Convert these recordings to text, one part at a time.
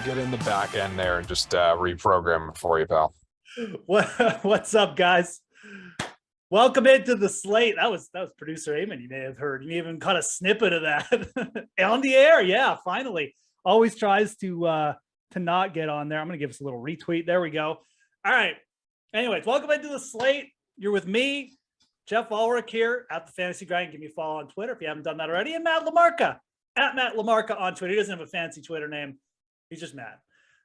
Get in the back end there and just reprogram it for you, pal. What's up, guys? Welcome into the slate. That was producer Eamon. You may have heard. You even caught a snippet of that on the air. Yeah, finally. Always tries to not get on there. I'm gonna give us a little retweet. There we go. All right. Anyways, welcome into the slate. You're with me, Jeff Ulrich here at the Fantasy Grind. Give me a follow on Twitter if you haven't done that already. And Matt LaMarca at Matt LaMarca on Twitter. He doesn't have a fancy Twitter name. He's just mad.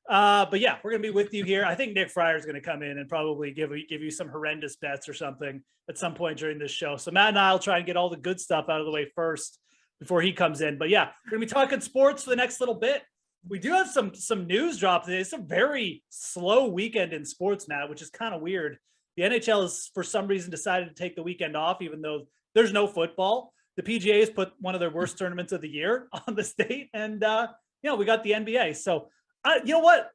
But yeah, we're going to be with you here. I think Nick Fryer is going to come in and probably give you some horrendous bets or something at some point during this show. So Matt and I will try and get all the good stuff out of the way first before he comes in. But yeah, we're going to be talking sports for the next little bit. We do have some news drop today. It's a very slow weekend in sports, Matt, which is kind of weird. The NHL has, for some reason, decided to take the weekend off, even though there's no football. The PGA has put one of their worst tournaments of the year on the state. And, we got the NBA. So, you know what?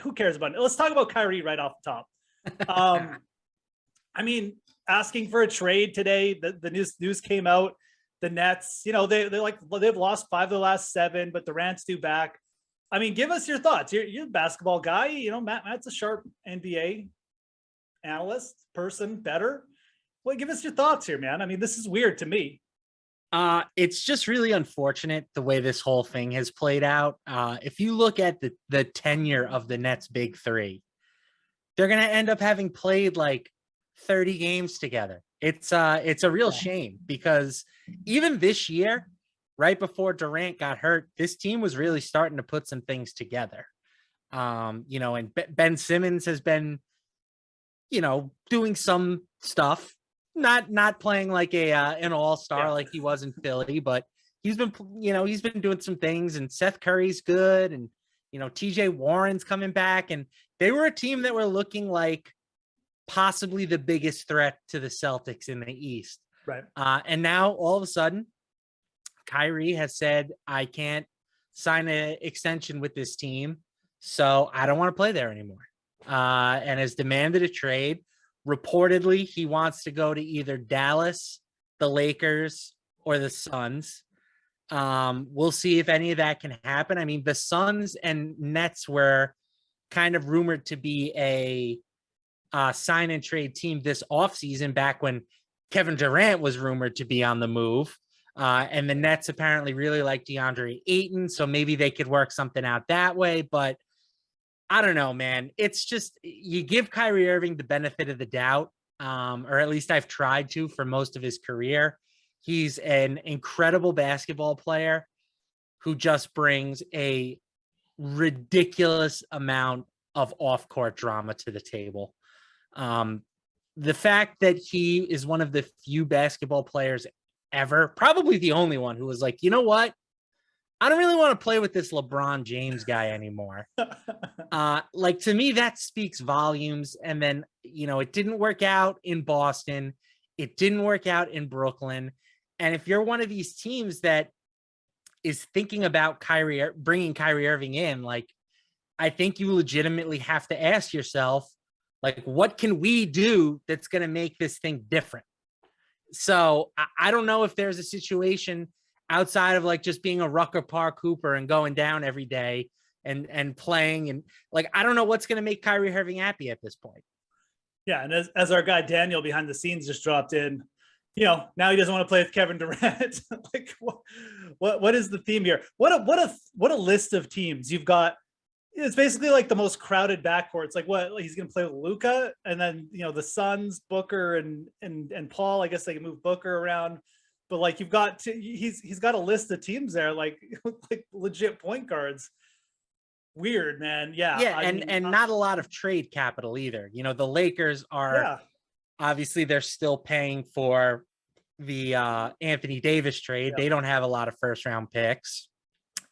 Who cares about it? Let's talk about Kyrie right off the top. I mean, asking for a trade today. The news came out. The Nets, they've lost 5 of the last 7, but Durant's due back. I mean, give us your thoughts. You're a basketball guy. Matt's a sharp NBA analyst person. Better. Well, give us your thoughts here, man. I mean, this is weird to me. It's just really unfortunate the way this whole thing has played out. If you look at the tenure of the Nets big 3, they're going to end up having played like 30 games together. It's a real shame because even this year, right before Durant got hurt, this team was really starting to put some things together. And Ben Simmons has been, doing some stuff. Not playing like an all-star like he was in Philly, but he's been doing some things, and Seth Curry's good, and TJ Warren's coming back, and they were a team that were looking like possibly the biggest threat to the Celtics in the East. Right. And now all of a sudden, Kyrie has said, I can't sign an extension with this team, so I don't want to play there anymore. And has demanded a trade. Reportedly, he wants to go to either Dallas, the Lakers, or the Suns. We'll see if any of that can happen. I mean, the Suns and Nets were kind of rumored to be a sign and trade team this offseason, back when Kevin Durant was rumored to be on the move. And the Nets apparently really like DeAndre Ayton, so maybe they could work something out that way. But I don't know, man. It's just, you give Kyrie Irving the benefit of the doubt, or at least I've tried to for most of his career. He's an incredible basketball player who just brings a ridiculous amount of off-court drama to the table. The fact that he is one of the few basketball players ever, probably the only one, who was like, you know what? I don't really want to play with this LeBron James guy anymore. To me, that speaks volumes. And then, it didn't work out in Boston. It didn't work out in Brooklyn. And if you're one of these teams that is thinking about bringing Kyrie Irving in, I think you legitimately have to ask yourself, what can we do that's going to make this thing different? So I don't know if there's a situation outside of just being a Rucker Park Hooper and going down every day and playing. And I don't know what's going to make Kyrie Irving happy at this point. Yeah. And as our guy Daniel behind the scenes just dropped in, now he doesn't want to play with Kevin Durant. Like what is the theme here? What a list of teams you've got. It's basically like the most crowded backcourt. It's like he's going to play with Luka, and then the Suns, Booker and Paul. I guess they can move Booker around, but like you've got he's got a list of teams there, like like legit point guards. Weird, man. Yeah, and not a lot of trade capital either. The Lakers are obviously they're still paying for the Anthony Davis trade. They don't have a lot of first round picks,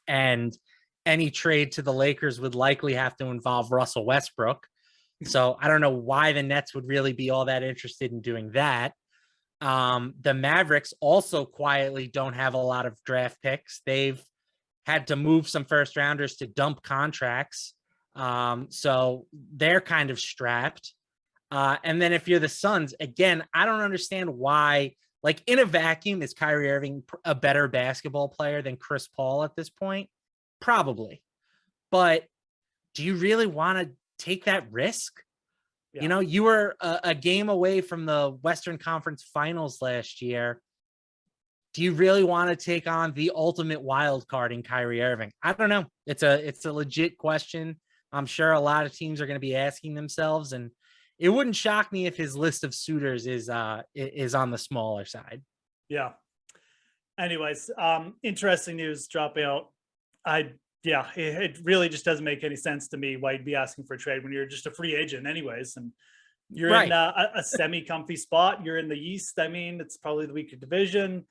and any trade to the Lakers would likely have to involve Russell Westbrook. So I don't know why the Nets would really be all that interested in doing that. The Mavericks also quietly don't have a lot of draft picks. They've had to move some first rounders to dump contracts. So they're kind of strapped. And then if you're the Suns, again, I don't understand why, like in a vacuum, is Kyrie Irving a better basketball player than Chris Paul at this point? Probably. But do you really want to take that risk? Yeah. You were a game away from the Western Conference Finals last year. Do you really want to take on the ultimate wild card in Kyrie Irving? I don't know. It's a legit question. I'm sure a lot of teams are going to be asking themselves, and it wouldn't shock me if his list of suitors is on the smaller side. Yeah. Anyways, interesting news dropping out. It really just doesn't make any sense to me why you'd be asking for a trade when you're just a free agent anyways, and you're in a semi-comfy spot. You're in the East. I mean, it's probably the weaker division.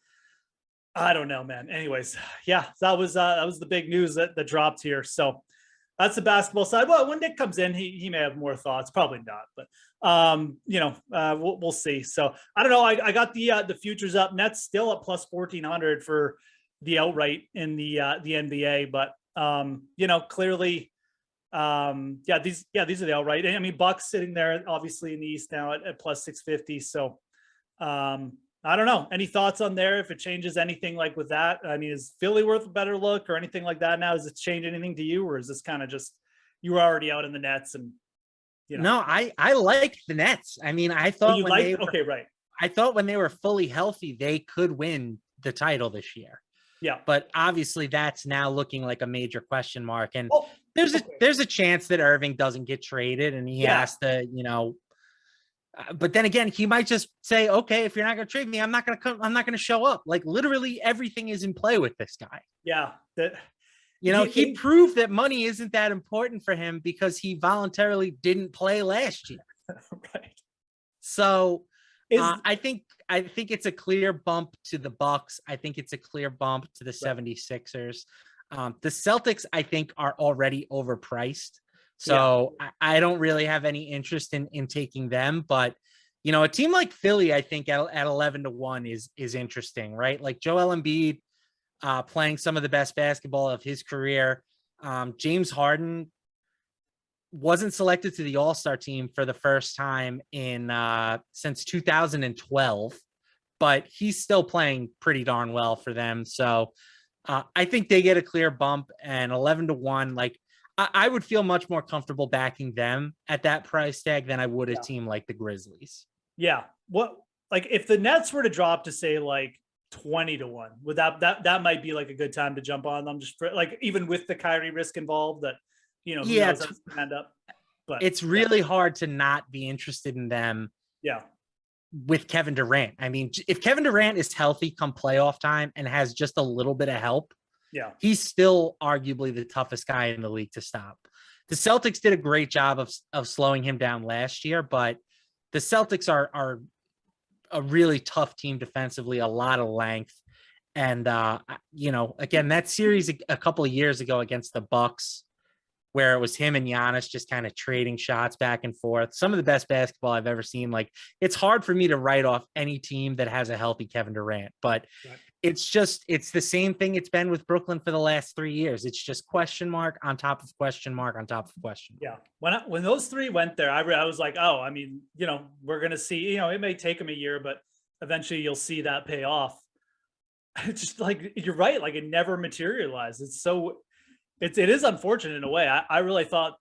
I don't know, man. Anyways, that was the big news that dropped here. So that's the basketball side. Well, when Nick comes in, he may have more thoughts. Probably not, but we'll see. So I don't know. I got the futures up. Nets still at plus 1,400 for the outright in the NBA, but clearly, these are the outright. I mean, Bucks sitting there obviously in the East now at plus 650. So I don't know. Any thoughts on there? If it changes anything like with that? I mean, is Philly worth a better look or anything like that now? Does it change anything to you, or is this kind of just you were already out in the Nets and No, I like the Nets. I mean, I thought I thought when they were fully healthy, they could win the title this year. Yeah. But obviously that's now looking like a major question mark. And there's a chance that Irving doesn't get traded and he has to, but then again, he might just say, okay, if you're not going to trade me, I'm not going to show up. Like literally everything is in play with this guy. Yeah. He proved that money isn't that important for him because he voluntarily didn't play last year. Right. So I think it's a clear bump to the Bucks. I think it's a clear bump to the 76ers. The Celtics, I think, are already overpriced. So I don't really have any interest in taking them. But, a team like Philly, I think at 11-1 is interesting, right? Like Joel Embiid playing some of the best basketball of his career. James Harden wasn't selected to the All-Star team for the first time since 2012, but he's still playing pretty darn well for them. So I think they get a clear bump, and 11-1, like I would feel much more comfortable backing them at that price tag than I would a team like the Grizzlies. Yeah. Like if the Nets were to drop to say like 20-1, would that might be like a good time to jump on them, just for like, even with the Kyrie risk involved that, end up. But it's really hard to not be interested in them. Yeah. With Kevin Durant. I mean, if Kevin Durant is healthy come playoff time and has just a little bit of help, he's still arguably the toughest guy in the league to stop. The Celtics did a great job of slowing him down last year, but the Celtics are a really tough team defensively, a lot of length. And, again, that series a couple of years ago against the Bucks, where it was him and Giannis just kind of trading shots back and forth. Some of the best basketball I've ever seen. Like, it's hard for me to write off any team that has a healthy Kevin Durant, but it's the same thing it's been with Brooklyn for the last 3 years. It's just question mark on top of question mark on top of question mark. Yeah. When those three went there, I was like, oh, I mean, we're going to see, it may take them a year, but eventually you'll see that pay off. It's just like, you're right. Like it never materialized. It is unfortunate in a way. I really thought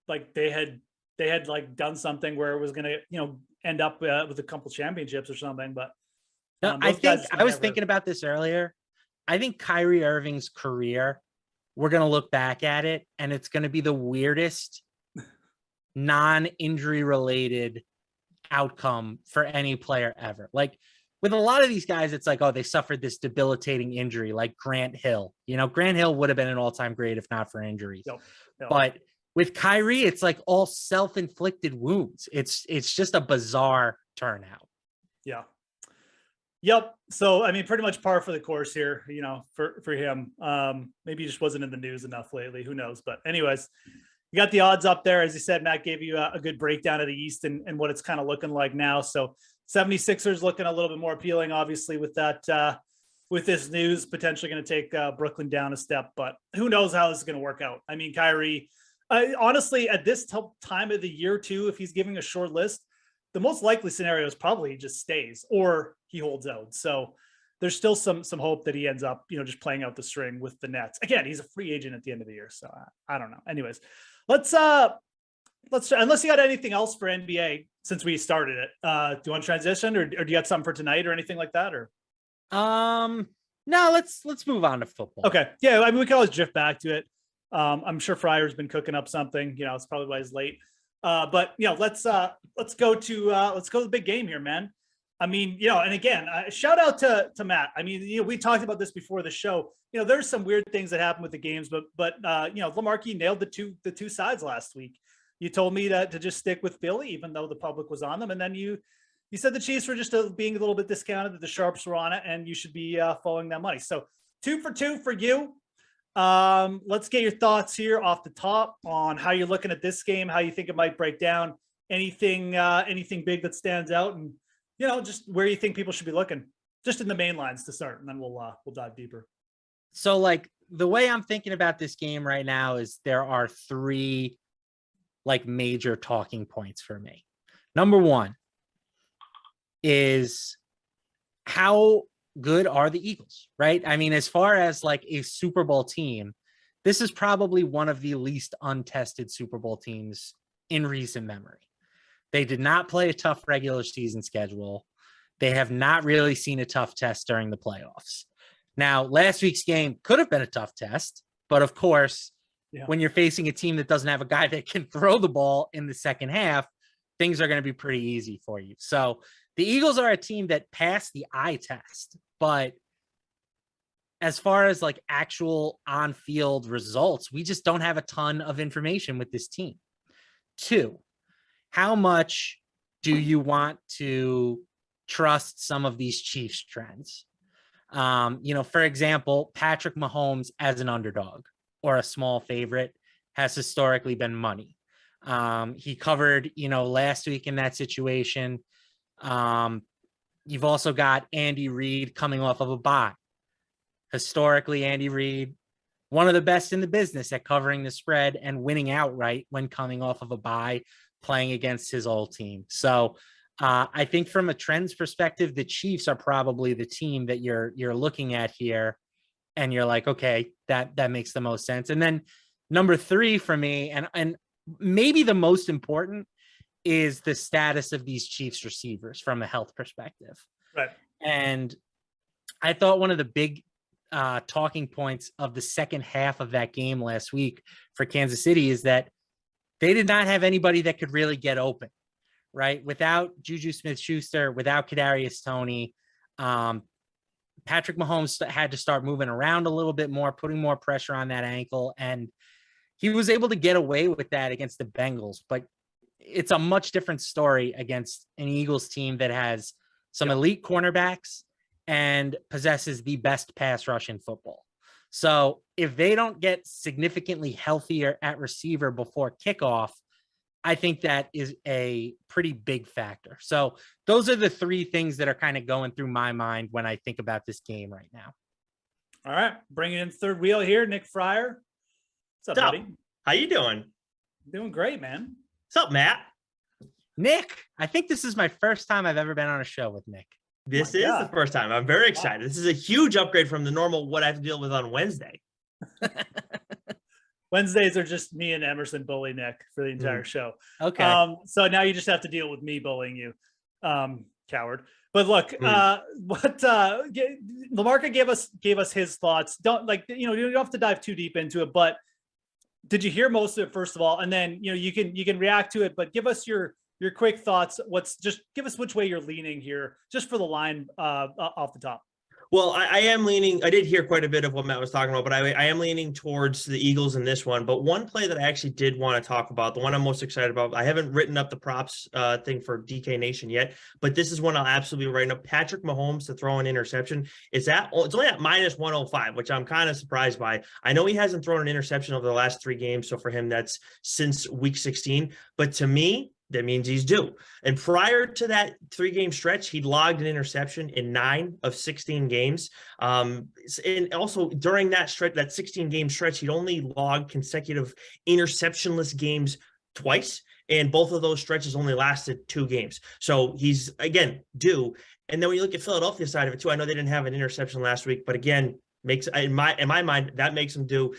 like they had like done something where it was going to, end up with a couple championships or something, but No, I Those think guys I was never- thinking about this earlier. I think Kyrie Irving's career, we're going to look back at it and it's going to be the weirdest non-injury related outcome for any player ever. Like with a lot of these guys, it's like, oh, they suffered this debilitating injury, like Grant Hill. You know, Grant Hill would have been an all-time great if not for injuries. Yep. But with Kyrie, it's like all self-inflicted wounds. It's just a bizarre turnout. Yeah. Yep. So, I mean, pretty much par for the course here, you know, for him. Maybe he just wasn't in the news enough lately. Who knows? But anyways, you got the odds up there. As you said, Matt gave you a good breakdown of the East and what it's kind of looking like now. So 76ers looking a little bit more appealing, obviously, with that, with this news, potentially going to take Brooklyn down a step, but who knows how this is going to work out. I mean, Kyrie, honestly, at this time of the year too, if he's giving a short list, the most likely scenario is probably he just stays or he holds out. So there's still some hope that he ends up, you know, just playing out the string with the Nets. Again, he's a free agent at the end of the year. So I don't know. Anyways, let's unless you got anything else for NBA since we started it. Do you want to transition or do you got something for tonight or anything like that? Or no, let's move on to football. okay. Yeah, I mean we can always drift back to it. I'm sure Fryer's been cooking up something, you know, it's probably why he's late. But you know, let's go to the big game here, man. I mean, you know, and again, shout out to Matt. I mean, you know, we talked about this before the show. You know, there's some weird things that happen with the games, but you know, Lamarcky nailed the two sides last week. You told me to just stick with Philly, even though the public was on them, and then you said the Chiefs were just being a little bit discounted, that the sharps were on it, and you should be following that money. So 2 for 2 for you. Let's get your thoughts here off the top on how you're looking at this game, how you think it might break down, anything big that stands out, and you know, just where you think people should be looking, just in the main lines to start, and then we'll dive deeper. So like the way I'm thinking about this game right now is there are 3 like major talking points for me. Number 1 is how good are the Eagles, right? I mean, as far as like a Super Bowl team, this is probably one of the least untested Super Bowl teams in recent memory. They did not play a tough regular season schedule. They have not really seen a tough test during the playoffs. Now, last week's game could have been a tough test, but of course, when you're facing a team that doesn't have a guy that can throw the ball in the second half, things are going to be pretty easy for you. So the Eagles are a team that passed the eye test, but as far as like actual on-field results, we just don't have a ton of information with this team. 2, how much do you want to trust some of these Chiefs trends? You know, for example, Patrick Mahomes as an underdog or a small favorite has historically been money. He covered, you know, last week in that situation. You've also got Andy Reid coming off of a bye. Historically, Andy Reid, one of the best in the business at covering the spread and winning outright when coming off of a bye, playing against his old team. So I think from a trends perspective, the Chiefs are probably the team that you're looking at here. And you're like, okay, that makes the most sense. And then number 3 for me, and maybe the most important, is the status of these Chiefs receivers from a health perspective. Right. And I thought one of the big talking points of the second half of that game last week for Kansas City is that they did not have anybody that could really get open, right? Without Juju Smith-Schuster, without Kadarius Toney, Patrick Mahomes had to start moving around a little bit more, putting more pressure on that ankle, and he was able to get away with that against the Bengals. But it's a much different story against an Eagles team that has some elite cornerbacks and possesses the best pass rush in football. So if they don't get significantly healthier at receiver before kickoff, I think that is a pretty big factor. So those are the 3 things that are kind of going through my mind when I think about this game right now. All right. Bringing in third wheel here, Nick Fryer. What's up, buddy? How you doing? Doing great, man. What's up, Matt? Nick, I think this is my first time I've ever been on a show with Nick. This is the first time. I'm very excited. This is a huge upgrade from the normal what I have to deal with on Wednesday. Wednesdays are just me and Emerson bully Nick for the entire show. Okay. So now you just have to deal with me bullying you. coward. But look, Lamarca gave us his thoughts. Don't you don't have to dive too deep into it, but did you hear most of it first of all? And then, you can react to it, but give us your quick thoughts. Just give us which way you're leaning here, just for the line off the top. Well, I am leaning. I did hear quite a bit of what Matt was talking about, but I am leaning towards the Eagles in this one. But one play that I actually did want to talk about, the one I'm most excited about, I haven't written up the props thing for DK Nation yet, but this is one I'll absolutely write up. Patrick Mahomes to throw an interception. It's only at -105, which I'm kind of surprised by. I know he hasn't thrown an interception over the last 3 games, so for him that's since week 16. But to me, that means he's due. And prior to that 3-game stretch, he'd logged an interception in 9 of 16 games. And also during that stretch, that 16-game stretch, he'd only logged consecutive interceptionless games twice. And both of those stretches only lasted 2 games. So he's, again, due. And then when you look at Philadelphia's side of it too, I know they didn't have an interception last week, but again, makes in my mind that makes them do.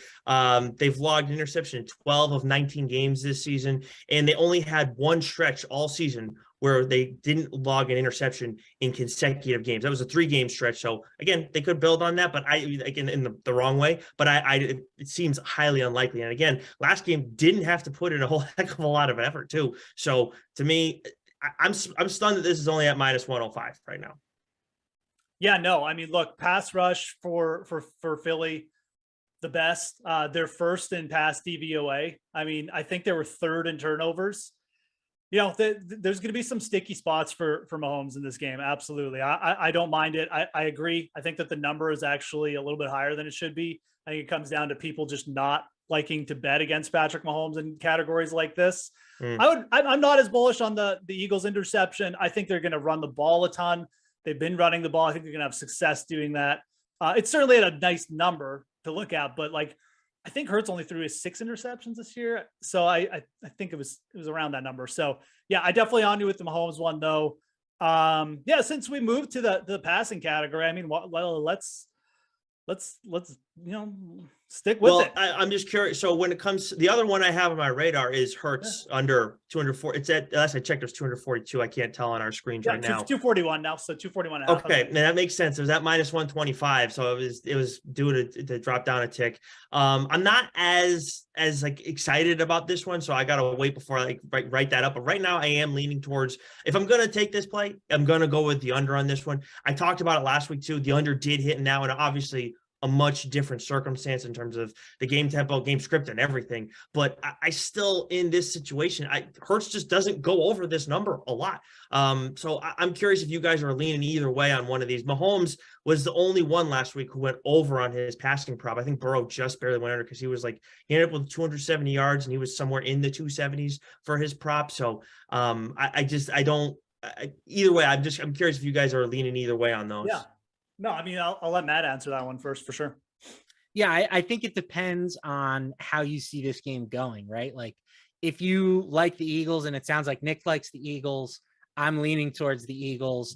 They've logged interception in 12 of 19 games this season, and they only had one stretch all season where they didn't log an interception in consecutive games. That was a 3-game stretch. So again, they could build on that, but in the wrong way. But it seems highly unlikely. And again, last game didn't have to put in a whole heck of a lot of effort too. So to me, I'm stunned that this is only at -105 right now. Yeah, no, I mean, look, pass rush for Philly, the best. They're first in pass DVOA. I mean, I think they were 3rd in turnovers. There's going to be some sticky spots for Mahomes in this game. Absolutely. I don't mind it. I agree. I think that the number is actually a little bit higher than it should be. I think it comes down to people just not liking to bet against Patrick Mahomes in categories like this. I'm not as bullish on the Eagles interception. I think they're going to run the ball a ton. They've been running the ball. I think they're going to have success doing that. It's certainly at a nice number to look at, but I think Hurts only threw his 6 interceptions this year. So I think it was around that number. So yeah, I definitely on you with the Mahomes one though. Since we moved to the passing category, I mean, let's stick with it. I'm just curious. So when it comes to the other one I have on my radar is Hurts under 204. It's at, last I checked, it was 242. I can't tell on our screens right now. 241 now. So 241. Okay. And that makes sense. It was at -125. So it was due to drop down a tick. I'm not as excited about this one. So I got to wait before I write that up. But right now I am leaning towards, if I'm going to take this play, I'm going to go with the under on this one. I talked about it last week too. The under did hit now, and obviously a much different circumstance in terms of the game tempo, game script, and everything. But I still, in this situation, Hurts just doesn't go over this number a lot. So I'm curious if you guys are leaning either way on one of these. Mahomes was the only one last week who went over on his passing prop. I think Burrow just barely went under because he ended up with 270 yards and he was somewhere in the 270s for his prop. So either way, I'm curious if you guys are leaning either way on those. Yeah. No, I mean, I'll let Matt answer that one first for sure. Yeah, I think it depends on how you see this game going, right? Like if you like the Eagles, and it sounds like Nick likes the Eagles, I'm leaning towards the Eagles.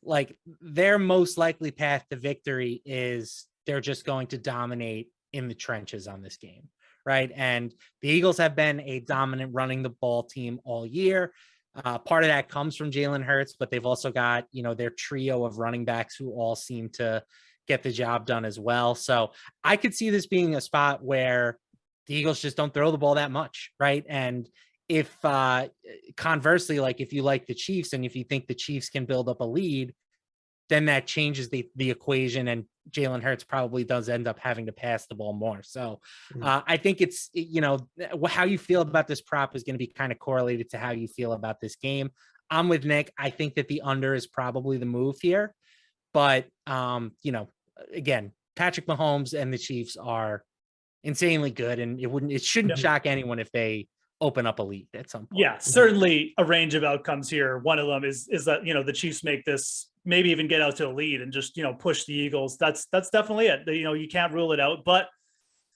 Like their most likely path to victory is they're just going to dominate in the trenches on this game, right? And the Eagles have been a dominant running the ball team all year. Part of that comes from Jalen Hurts, but they've also got, their trio of running backs who all seem to get the job done as well. So I could see this being a spot where the Eagles just don't throw the ball that much, right? And if conversely, like if you like the Chiefs and if you think the Chiefs can build up a lead, then that changes the equation, and Jalen Hurts probably does end up having to pass the ball more. So I think it's, how you feel about this prop is going to be kind of correlated to how you feel about this game. I'm with Nick. I think that the under is probably the move here, but again, Patrick Mahomes and the Chiefs are insanely good, and it shouldn't shock anyone if they open up a lead at some point. Yeah, certainly a range of outcomes here. One of them is that, the Chiefs make this, maybe even get out to a lead and just, push the Eagles. That's definitely it. You can't rule it out, but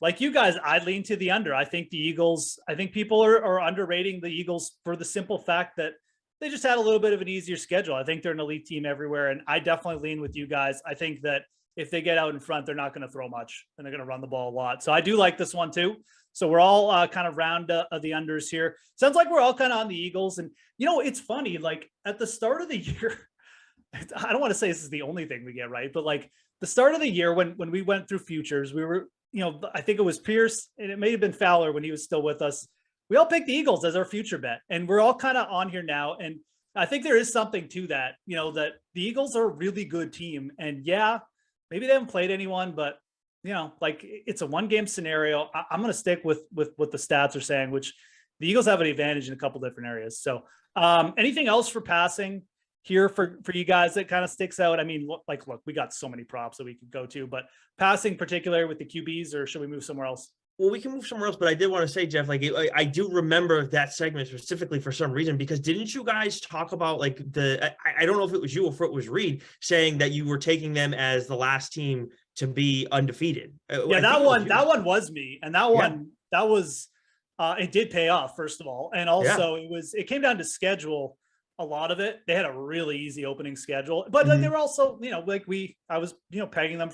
like you guys, I lean to the under. I think people are underrating the Eagles for the simple fact that they just had a little bit of an easier schedule. I think they're an elite team everywhere. And I definitely lean with you guys. I think that if they get out in front, they're not going to throw much and they're going to run the ball a lot. So I do like this one too. So we're all kind of round the unders here. Sounds like we're all kind of on the Eagles. And, it's funny, like at the start of the year, I don't want to say this is the only thing we get right, but like the start of the year when we went through futures, we were, I think it was Pierce and it may have been Fowler when he was still with us. We all picked the Eagles as our future bet, and we're all kind of on here now. And I think there is something to that, that the Eagles are a really good team. And yeah, maybe they haven't played anyone, but like it's a 1-game scenario. I'm going to stick with what the stats are saying, which the Eagles have an advantage in a couple different areas. So anything else for passing here for you guys that kind of sticks out? I mean, look, we got so many props that we could go to, but passing particular with the QBs, or should we move somewhere else? Well, we can move somewhere else, but I did want to say, Jeff, like I do remember that segment specifically for some reason, because didn't you guys talk about like I don't know if it was you or if it was Reed saying that you were taking them as the last team to be undefeated? Yeah, that one was me, and that was it did pay off, first of all, and also it came down to schedule. A lot of it, they had a really easy opening schedule, but they were also, I was, pegging them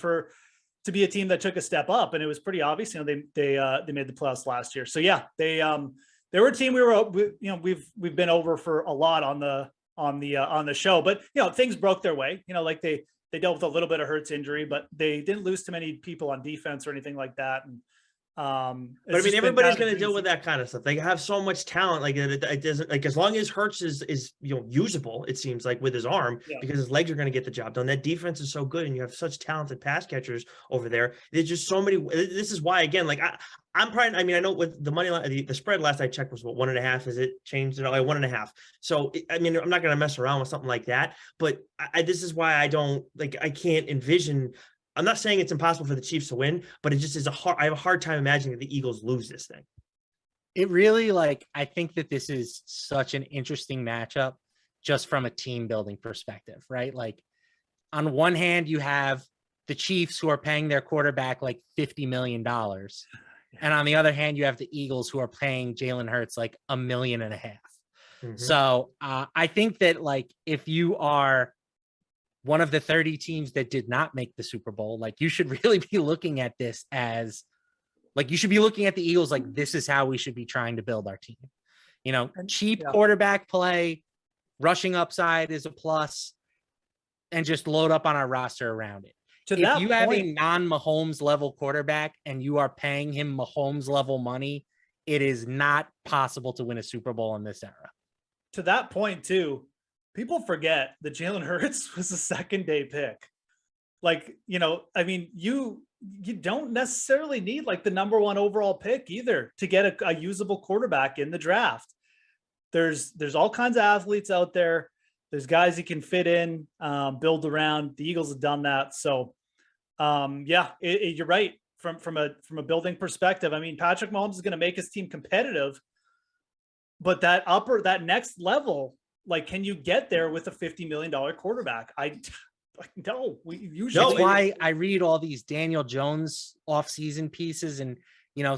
to be a team that took a step up, and it was pretty obvious. They made the playoffs last year. So yeah, they were a team we've been over for a lot on the show, but things broke their way. Like they dealt with a little bit of Hurts injury, but they didn't lose too many people on defense or anything like that. And but I mean, everybody's going to deal with that kind of stuff. They have so much talent. Like it doesn't, like, as long as Hurts is usable, it seems like, with his arm, because his legs are going to get the job done. That defense is so good, and you have such talented pass catchers over there. There's just so many. This is why, again, like I'm probably. I mean, I know with the money line, the spread last I checked was 1.5. Is it changed at all? Like 1.5. So I mean, I'm not going to mess around with something like that. But this is why I don't like. I can't envision. I'm not saying it's impossible for the Chiefs to win, but it just is I have a hard time imagining that the Eagles lose this thing. It really, I think that this is such an interesting matchup just from a team building perspective, right? Like, on one hand, you have the Chiefs who are paying their quarterback like $50 million. And on the other hand, you have the Eagles who are paying Jalen Hurts like $1.5 million. Mm-hmm. So I think that if you are one of the 30 teams that did not make the Super Bowl, you should really be looking at this as you should be looking at the Eagles like this is how we should be trying to build our team. Cheap quarterback play, rushing upside is a plus, and just load up on our roster around it. If you have a non-Mahomes level quarterback and you are paying him Mahomes level money, it is not possible to win a Super Bowl in this era. To that point too, people forget that Jalen Hurts was a second-day pick. I mean, you don't necessarily need the number 1 overall pick either to get a usable quarterback in the draft. There's all kinds of athletes out there. There's guys you can fit in, build around. The Eagles have done that. So, you're right. From a building perspective, I mean, Patrick Mahomes is going to make his team competitive, but that next level, can you get there with a $50 million quarterback? No, we usually. That's why I read all these Daniel Jones offseason pieces, and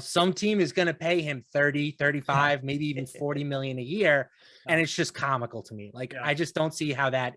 some team is going to pay him 30, 35, maybe even 40 million a year, and it's just comical to me. I just don't see how that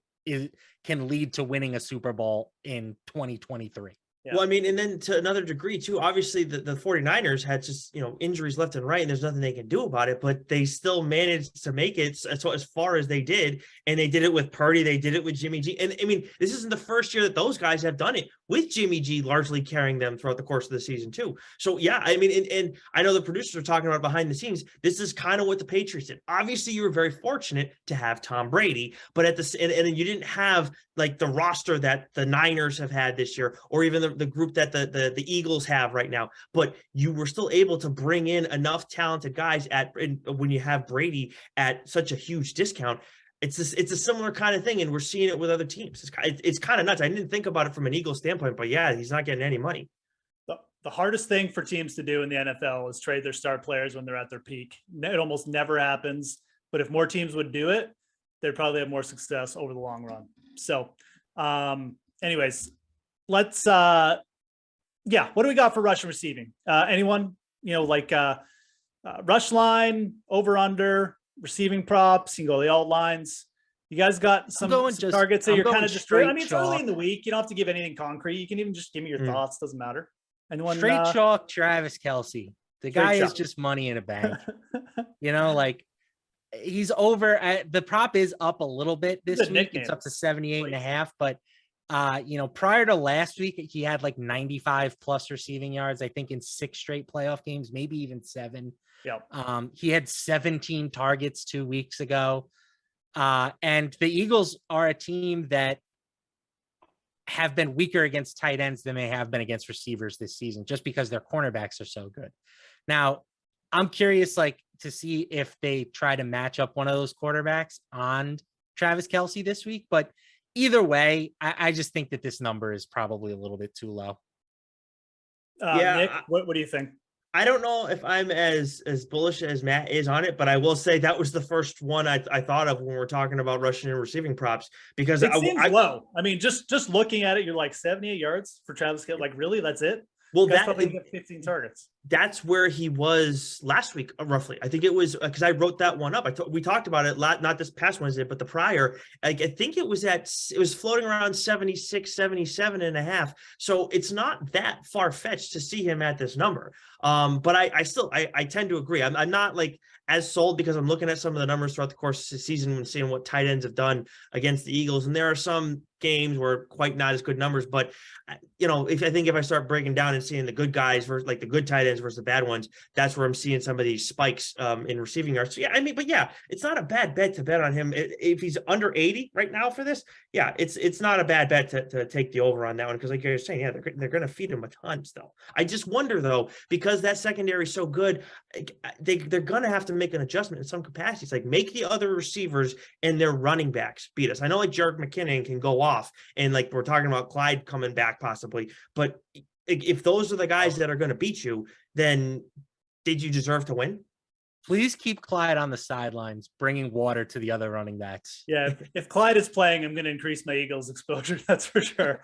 can lead to winning a Super Bowl in 2023. Yeah. Well, I mean, and then to another degree too, obviously the 49ers had just, injuries left and right, and there's nothing they can do about it, but they still managed to make it as far as they did. And they did it with Purdy. They did it with Jimmy G. And I mean, this isn't the first year that those guys have done it, with Jimmy G largely carrying them throughout the course of the season too. So yeah, I mean, and I know the producers are talking about behind the scenes. This is kind of what the Patriots did. Obviously you were very fortunate to have Tom Brady, but and you didn't have the roster that the Niners have had this year, or even the group that the Eagles have right now, but you were still able to bring in enough talented guys when you have Brady at such a huge discount. It's a similar kind of thing, and we're seeing it with other teams. It's kind of nuts. I didn't think about it from an Eagles standpoint, but yeah, he's not getting any money. The hardest thing for teams to do in the NFL is trade their star players when they're at their peak. It almost never happens, but if more teams would do it, they'd probably have more success over the long run. So anyways, let's what do we got for rush and receiving? Anyone, rush line, over under, receiving props, you can go the alt lines. You guys got some targets that you're kind of just I mean, it's early in the week. You don't have to give anything concrete. You can even just give me your thoughts. Doesn't matter. Anyone straight chalk Travis Kelce. The guy is just money in a bank. he's over at the prop is up a little bit this Good week. It's up to 78.5, but prior to last week, he had like 95 plus receiving yards, I think in 6 straight playoff games, maybe even 7. Yep. He had 17 targets 2 weeks ago. And the Eagles are a team that have been weaker against tight ends than they have been against receivers this season, just because their cornerbacks are so good. Now, I'm curious, like, to see if they try to match up one of those quarterbacks on Travis Kelce this week. But either way, I just think that this number is probably a little bit too low. Nick, what do you think? I don't know if I'm as bullish as Matt is on it, but I will say that was the first one I thought of when we're talking about rushing and receiving props, because it seems low. I mean, just looking at it, you're like 78 yards for Travis Kelce. Like, really? That's it? Well, that's probably get 15 targets. That's where he was last week, roughly. I think it was because I wrote that one up. We talked about it not this past Wednesday, but the prior. I think it was floating around 76, 77 and a half. So it's not that far fetched to see him at this number. But I still tend to agree. I'm not like as sold, because I'm looking at some of the numbers throughout the course of the season and seeing what tight ends have done against the Eagles. And there are some games where quite not as good numbers, but if I start breaking down and seeing the good guys versus like the good tight ends versus the bad ones, that's where I'm seeing some of these spikes in receiving yards. So it's not a bad bet to bet on him. If he's under 80 right now for this, it's not a bad bet to take the over on that one, because like you're saying, they're going to feed him a ton still. I just wonder though, because that secondary is so good, they're going to have to make an adjustment in some capacities, like make the other receivers and their running backs beat us. I know like Jerick McKinnon can go off, and like we're talking about Clyde coming back possibly, but if those are the guys that are going to beat you, then did you deserve to win? Please keep Clyde on the sidelines, bringing water to the other running backs. Yeah, if Clyde is playing, I'm going to increase my Eagles exposure. That's for sure.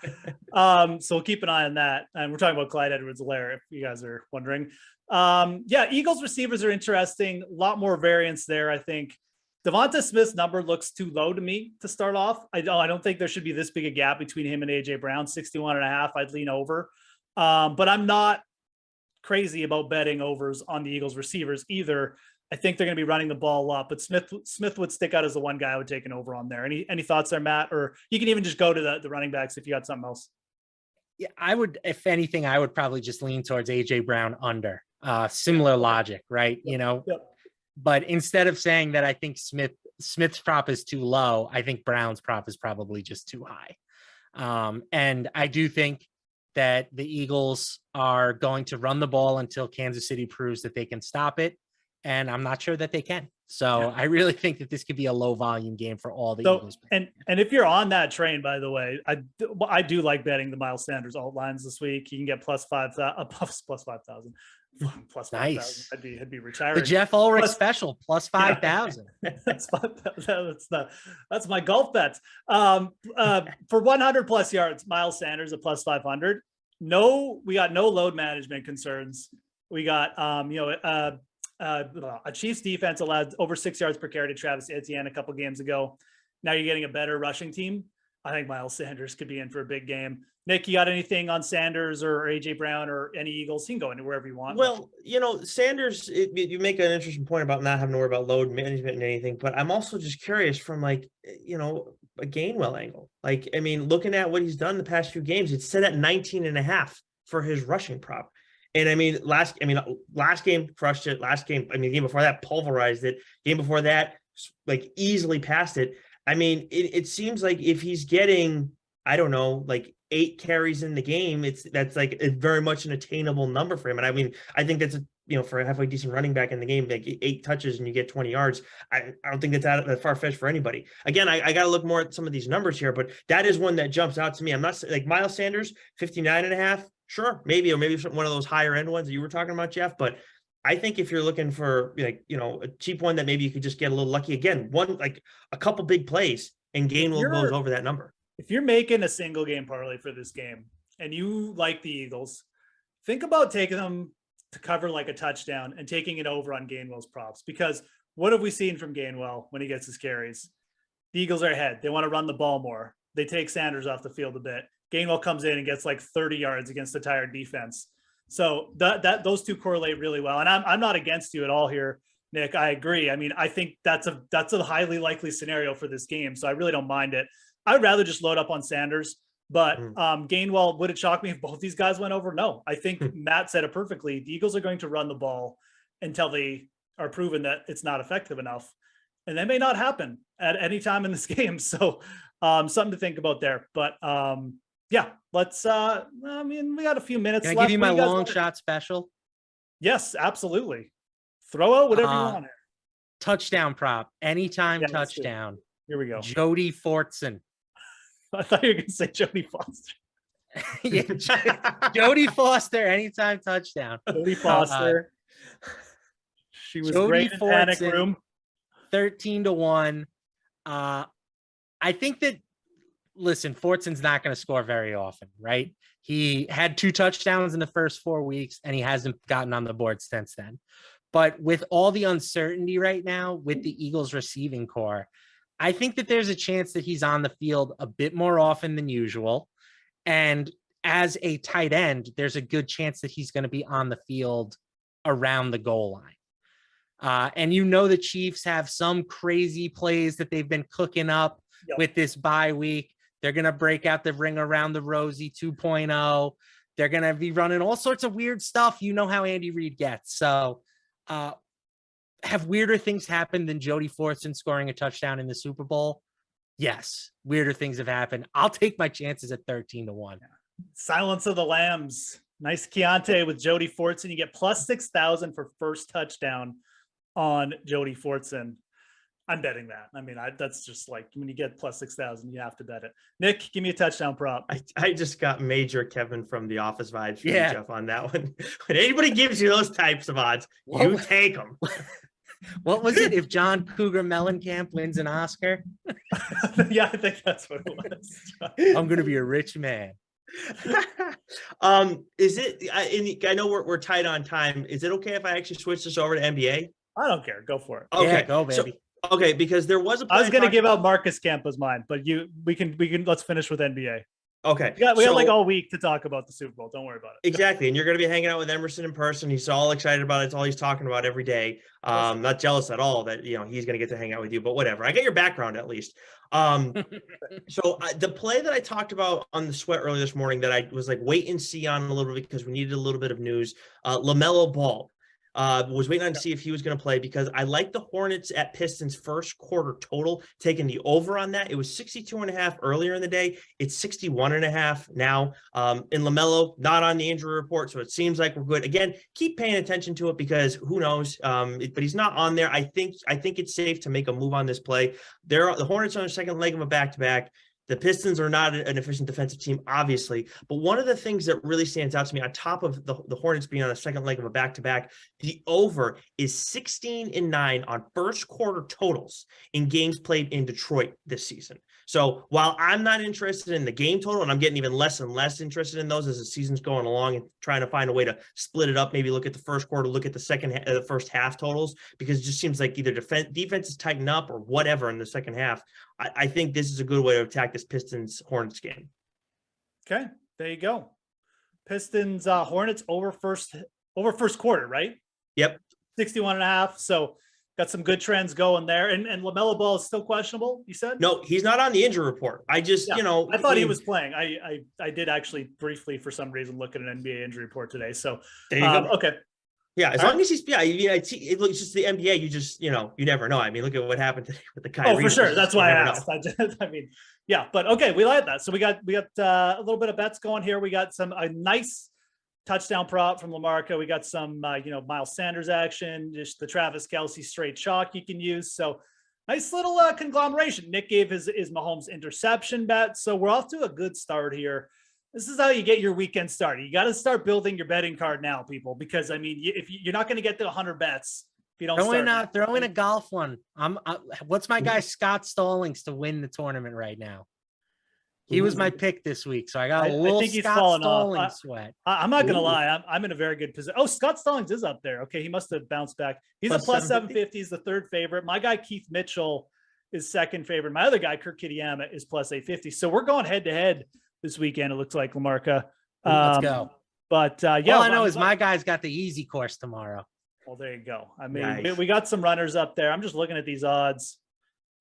So we'll keep an eye on that. And we're talking about Clyde Edwards-Helaire, if you guys are wondering. Eagles receivers are interesting. A lot more variance there, I think. Devonta Smith's number looks too low to me to start off. I don't think there should be this big a gap between him and AJ Brown. 61.5, I'd lean over. But I'm not crazy about betting overs on the Eagles receivers either. I think they're going to be running the ball up, but Smith would stick out as the one guy I would take an over on there. Any thoughts there, Matt? Or you can even just go to the running backs if you got something else. Yeah, I would, if anything, I would probably just lean towards AJ Brown under. Similar logic, right? Yep. But instead of saying that I think Smith's prop is too low, I think Brown's prop is probably just too high. And I do think that the Eagles are going to run the ball until Kansas City proves that they can stop it. And I'm not sure that they can. So I really think that this could be a low volume game for all the Eagles. And if you're on that train, by the way, I do like betting the Miles Sanders alt lines this week. You can get plus 5,000, plus 5,000. Plus 5,000. Nice. I'd be retiring. The Jeff Ulrich special plus 5,000. That's my golf bets. For 100 plus yards, Miles Sanders at plus 500. We got no load management concerns. We got a Chiefs defense allowed over 6 yards per carry to Travis Etienne a couple games ago. Now you're getting a better rushing team. I think Miles Sanders could be in for a big game. Nick, you got anything on Sanders or AJ Brown or any Eagles? You can go into wherever you want. Well, Sanders, you make an interesting point about not having to worry about load management and anything, but I'm also just curious from a Gainwell angle. Like, I mean, looking at what he's done the past few games, it's set at 19.5 for his rushing prop. And I mean, last game crushed it. Last game, the game before that pulverized it. Game before that, like easily passed it. I mean, it seems like if he's getting, I don't know, like 8 carries in the game, that's like very much an attainable number for him. And I mean, I think that's for a halfway decent running back in the game, like 8 touches and you get 20 yards. I don't think that's that far-fetched for anybody. Again, I got to look more at some of these numbers here, but that is one that jumps out to me. I'm not like Miles Sanders, 59.5. Sure, maybe, or maybe one of those higher end ones that you were talking about, Jeff. But I think if you're looking for a cheap one that maybe you could just get a little lucky, again, a couple big plays and Gainwell goes over that number. If you're making a single game parlay for this game and you like the Eagles, think about taking them to cover like a touchdown and taking it over on Gainwell's props. Because what have we seen from Gainwell when he gets his carries? The Eagles are ahead. They want to run the ball more. They take Sanders off the field a bit. Gainwell comes in and gets like 30 yards against the tired defense. So those two correlate really well. And I'm not against you at all here. Nick, I agree. I mean, I think that's a highly likely scenario for this game, so I really don't mind it. I'd rather just load up on Sanders, but Gainwell, would it shock me if both these guys went over? No, I think Matt said it perfectly. The Eagles are going to run the ball until they are proven that it's not effective enough, and that may not happen at any time in this game. So something to think about there. But yeah, let's I mean, we got a few minutes Can I left. give you my long shot special? Yes, absolutely. Throw out whatever you want here. Touchdown prop, anytime Yeah, let's do it. touchdown. Here we go. Jody Fortson. I thought you were going to say Jody Foster. Yeah, Jody Foster, anytime touchdown. Jody Foster. She was Jody great in Panic Fortson, Room. 13-1. I think that, listen, Fortson's not going to score very often, right? He had 2 touchdowns in the first 4 weeks, and he hasn't gotten on the board since then. But with all the uncertainty right now with the Eagles receiving core, I think that there's a chance that he's on the field a bit more often than usual. And as a tight end, there's a good chance that he's going to be on the field around the goal line. And you know the Chiefs have some crazy plays that they've been cooking up with this bye week. They're going to break out the ring around the Rosie 2.0. They're going to be running all sorts of weird stuff. You know how Andy Reid gets. So have weirder things happened than Jody Fortson scoring a touchdown in the Super Bowl? Yes, weirder things have happened. I'll take my chances at 13-1. Silence of the Lambs. Nice Keontae with Jody Fortson. You get plus 6,000 for first touchdown on Jody Fortson. I'm betting that. I mean, that's just like when you get plus 6,000, you have to bet it. Nick, give me a touchdown prop. I just got major Kevin from The Office vibes from Yeah. Jeff on that one. When anybody gives you those types of odds, you take them. What was it? If John Cougar Mellencamp wins an Oscar, Yeah, I think that's what it was. I'm going to be a rich man. Is it? I know we're tight on time. Is it okay if I actually switch this over to NBA? I don't care. Go for it. Okay, Yeah, go, baby. Okay, because there was a play I was going to talked give about- out Marcus Campa's mine, but we can let's finish with NBA. Okay, We got like so- all week to talk about the Super Bowl. Don't worry about it. Exactly, and you're going to be hanging out with Emerson in person. He's all excited about it. It's all he's talking about every day. Not jealous at all that he's going to get to hang out with you, but whatever. I get your background at least. So the play that I talked about on the sweat earlier this morning that I was like wait and see on a little bit because we needed a little bit of news. LaMelo Ball. Was waiting on to see if he was going to play because I like the Hornets at Pistons first quarter total, taking the over on that. It was 62.5 earlier in the day. It's 61.5 now. And LaMelo not on the injury report, so it seems like we're good. Again, keep paying attention to it because who knows? But he's not on there. I think it's safe to make a move on this play. The Hornets are on their second leg of a back-to-back. The Pistons are not an efficient defensive team, obviously, but one of the things that really stands out to me on top of the Hornets being on the second leg of a back-to-back, the over is 16-9 on first quarter totals in games played in Detroit this season. So while I'm not interested in the game total, and I'm getting even less and less interested in those as the season's going along and trying to find a way to split it up, maybe look at the first quarter, look at the first half totals, because it just seems like either defense is tightened up or whatever in the second half. I think this is a good way to attack this Pistons Hornets game. Okay, there you go. Pistons Hornets over first quarter, right? Yep. 61.5. So got some good trends going there. And LaMelo Ball is still questionable, you said? No, he's not on the injury report. I just, Yeah, I thought he was playing. I did actually briefly, for some reason, look at an NBA injury report today. So there you go. Okay. Yeah, as long as he's it's just the NBA. You just you never know. I mean, look at what happened today with the Kyrie. Oh, for sure. That's why I know. asked. I mean, yeah, but okay, we like that. So we got a little bit of bets going here. We got a nice touchdown prop from LaMarca. We got some Miles Sanders action, just the Travis Kelce straight chalk you can use. So nice little conglomeration. Nick gave his Mahomes interception bet. So we're off to a good start here. This is how you get your weekend started. You got to start building your betting card now, people, because I mean, if you're not going to get to 100 bets if you don't throw in a golf one. What's my guy Scott Stallings to win the tournament right now? He was my pick this week, so I got a little Scott Stallings sweat. I'm not going to lie. I'm in a very good position. Oh, Scott Stallings is up there. Okay, he must have bounced back. He's a plus 750. He's the third favorite. My guy Keith Mitchell is second favorite. My other guy Kirk Kitayama is plus 850. So we're going head to head this weekend. It looks like LaMarca. Let's go. But yeah, all I know is my guy's got the easy course tomorrow. Well, there you go. I mean, Nice. we got some runners up there. I'm just looking at these odds.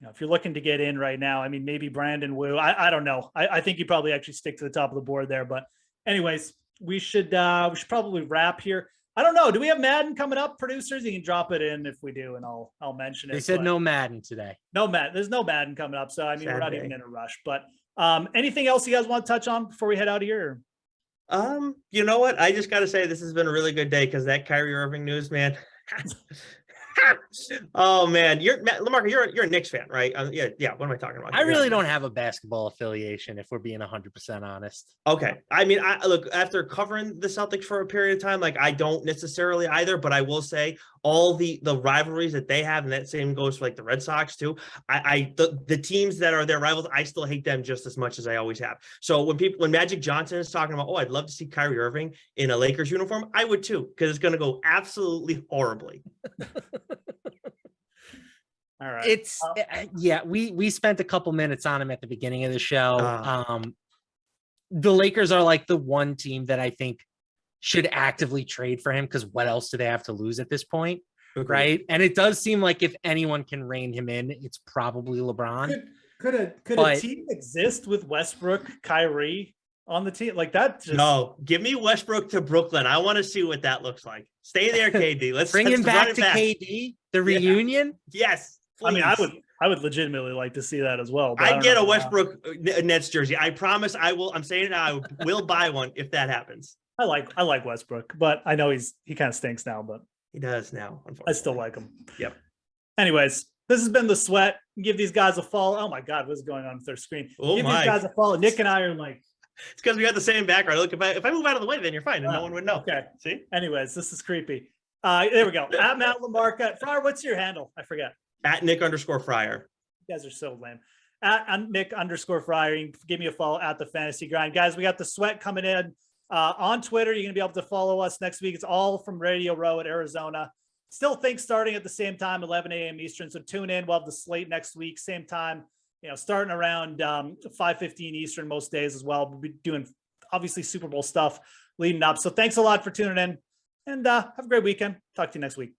You know, if you're looking to get in right now, I mean, maybe Brandon Wu. I don't know. I think you probably actually stick to the top of the board there. But anyways, we should probably wrap here. I don't know. Do we have Madden coming up, producers? You can drop it in if we do, and I'll mention it. They said but no Madden today. no Madden. There's no Madden coming up, so I mean, we're not Sad even day. in a rush. But anything else you guys want to touch on before we head out of here? You know what? I just got to say this has been a really good day because that Kyrie Irving news, man. Oh man, Lamarca, you're a Knicks fan, right? Yeah. What am I talking about? I really don't have a basketball affiliation, if we're being 100% honest. Okay. I mean, I look, after covering the Celtics for a period of time, like I don't necessarily either, but I will say all the rivalries that they have, and that same goes for like the Red Sox too. The teams that are their rivals, I still hate them just as much as I always have. So when Magic Johnson is talking about, oh, I'd love to see Kyrie Irving in a Lakers uniform, I would too, because it's going to go absolutely horribly. All right. It's yeah, we spent a couple minutes on him at the beginning of the show. The Lakers are like the one team that I think should actively trade for him, because what else do they have to lose at this point? Agreed. Right. And it does seem like if anyone can rein him in, it's probably LeBron. Could a But- team exist with Westbrook, Kyrie on the team like that? Just, No, give me Westbrook to Brooklyn. I want to see what that looks like. Stay there, KD. Let's Bring him run back it to KD, the reunion. Yes. I mean, please. I would legitimately like to see that as well. but I I'd don't get know a how. Westbrook Nets jersey. I promise I will. I'm saying it now. I will buy one if that happens. I like Westbrook, but I know he kind of stinks now, but He does now, unfortunately. I still like him. Yep. Anyways, this has been The Sweat. Give these guys a follow. Oh my God, what's going on with their screen? Oh Give my. these guys a follow. Nick and I are like, It's because we got the same background. Look, if I move out of the way, then you're fine, and no Oh, one would know. okay. See? Anyways, this is creepy. There we go. At Matt Lamarca. Fryer, what's your handle? I forget. At Nick_Fryer. You guys are so lame. At Nick_Fryer. You can give me a follow at the Fantasy Grind. Guys, we got The Sweat coming in on Twitter. You're going to be able to follow us next week. It's all from Radio Row at Arizona. Still think starting at the same time, 11 a.m. Eastern. So tune in. We'll have the slate next week, same time, starting around 5:15 Eastern most days as well. We'll be doing obviously Super Bowl stuff leading up. So thanks a lot for tuning in, and have a great weekend. Talk to you next week.